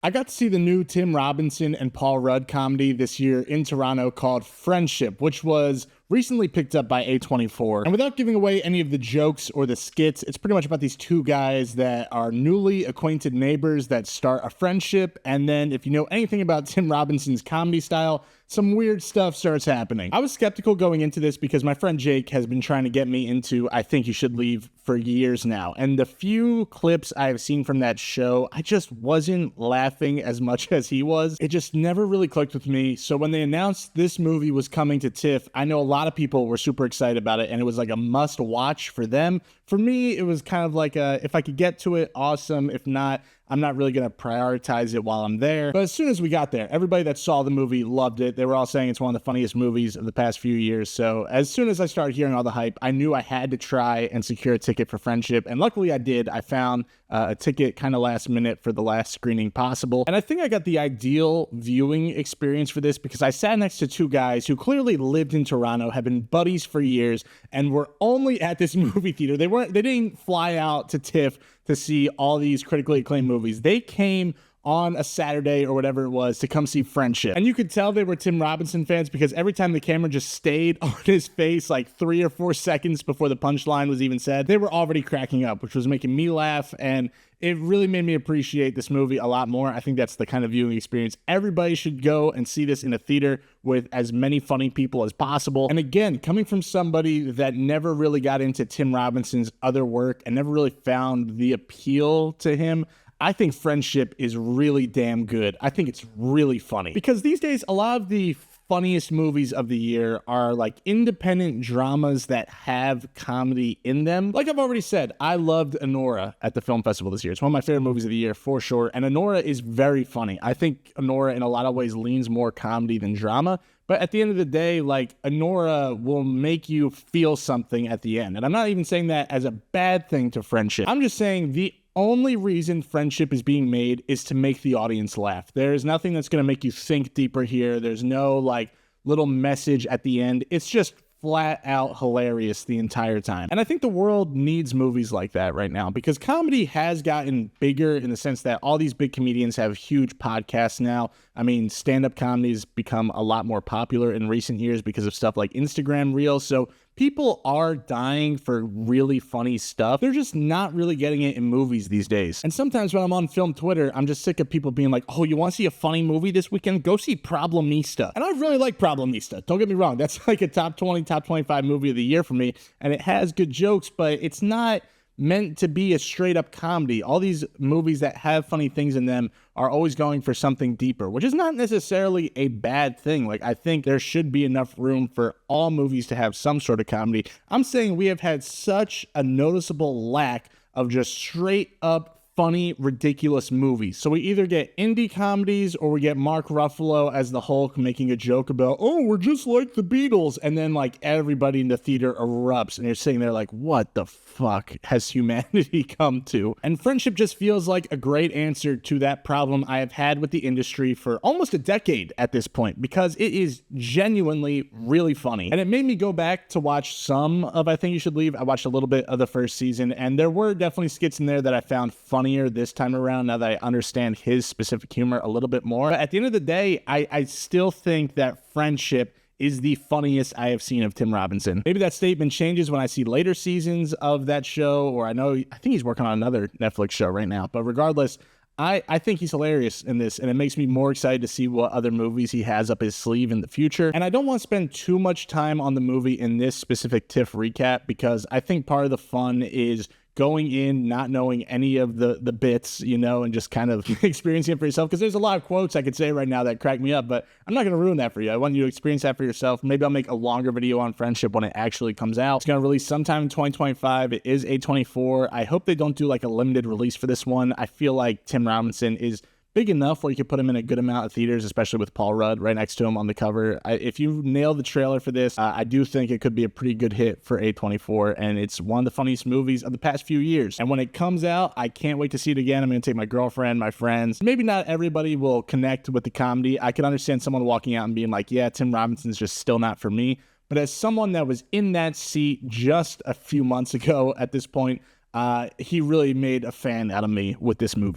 I got to see the new Tim Robinson and Paul Rudd comedy this year in Toronto called Friendship, which was recently picked up by A24. And without giving away any of the jokes or the skits, it's pretty much about these two guys that are newly acquainted neighbors that start a friendship. And then if you know anything about Tim Robinson's comedy style, some weird stuff starts happening. I was skeptical going into this because my friend Jake has been trying to get me into I Think You Should Leave for years now. And the few clips I have seen from that show, I just wasn't laughing as much as he was. It just never really clicked with me. So when they announced this movie was coming to TIFF, I know a lot of people were super excited about it and it was like a must watch for them. For me, it was kind of like if I could get to it, awesome. If not, I'm not really going to prioritize it while I'm there. But as soon as we got there, everybody that saw the movie loved it. They were all saying it's one of the funniest movies of the past few years. So as soon as I started hearing all the hype, I knew I had to try and secure a ticket for Friendship. And luckily I did. I found a ticket kind of last minute for the last screening possible. And I think I got the ideal viewing experience for this because I sat next to two guys who clearly lived in Toronto, have been buddies for years, and were only at this movie theater. They didn't fly out to TIFF to see all these critically acclaimed movies. They came on a Saturday or whatever it was to come see Friendship. And you could tell they were Tim Robinson fans because every time the camera just stayed on his face like 3 or 4 seconds before the punchline was even said, they were already cracking up, which was making me laugh. And it really made me appreciate this movie a lot more. I think that's the kind of viewing experience. Everybody should go and see this in a theater with as many funny people as possible. And again, coming from somebody that never really got into Tim Robinson's other work and never really found the appeal to him, I think Friendship is really damn good. I think it's really funny. Because these days, a lot of the funniest movies of the year are like independent dramas that have comedy in them. Like I've already said, I loved Anora at the film festival this year. It's one of my favorite movies of the year for sure. And Anora is very funny. I think Anora in a lot of ways leans more comedy than drama. But at the end of the day, like Anora will make you feel something at the end. And I'm not even saying that as a bad thing to Friendship. I'm just saying the only reason Friendship is being made is to make the audience laugh. There is nothing that's going to make you think deeper here. There's no like little message at the end. It's just flat out hilarious the entire time. And I think the world needs movies like that right now because comedy has gotten bigger in the sense that all these big comedians have huge podcasts now. I mean, stand-up comedy has become a lot more popular in recent years because of stuff like Instagram Reels. So people are dying for really funny stuff. They're just not really getting it in movies these days. And sometimes when I'm on film Twitter, I'm just sick of people being like, oh, you want to see a funny movie this weekend? Go see Problemista. And I really like Problemista. Don't get me wrong. That's like a top 20, top 25 movie of the year for me. And it has good jokes, but it's not meant to be a straight up comedy. All these movies that have funny things in them are always going for something deeper, which is not necessarily a bad thing. Like, I think there should be enough room for all movies to have some sort of comedy. I'm saying we have had such a noticeable lack of just straight up funny, ridiculous movies. So we either get indie comedies or we get Mark Ruffalo as the Hulk making a joke about, oh, we're just like the Beatles. And then like everybody in the theater erupts and you're sitting there like, what the fuck has humanity come to? And Friendship just feels like a great answer to that problem I have had with the industry for almost a decade at this point because it is genuinely really funny. And it made me go back to watch some of I Think You Should Leave. I watched a little bit of the first season and there were definitely skits in there that I found funnier this time around now that I understand his specific humor a little bit more. But at the end of the day, I still think that Friendship is the funniest I have seen of Tim Robinson. Maybe that statement changes when I see later seasons of that show, or I think he's working on another Netflix show right now. But regardless, I think he's hilarious in this, and it makes me more excited to see what other movies he has up his sleeve in the future. And I don't want to spend too much time on the movie in this specific TIFF recap because I think part of the fun is going in, not knowing any of the bits, you know, and just kind of experiencing it for yourself. Because there's a lot of quotes I could say right now that crack me up, but I'm not going to ruin that for you. I want you to experience that for yourself. Maybe I'll make a longer video on Friendship when it actually comes out. It's going to release sometime in 2025. It is A24. I hope they don't do like a limited release for this one. I feel like Tim Robinson is big enough where you could put him in a good amount of theaters, especially with Paul Rudd right next to him on the cover. If you nail the trailer for this, I do think it could be a pretty good hit for A24, and it's one of the funniest movies of the past few years. And when it comes out, I can't wait to see it again. I'm going to take my girlfriend, my friends. Maybe not everybody will connect with the comedy. I could understand someone walking out and being like, yeah, Tim Robinson's just still not for me. But as someone that was in that seat just a few months ago at this point, he really made a fan out of me with this movie.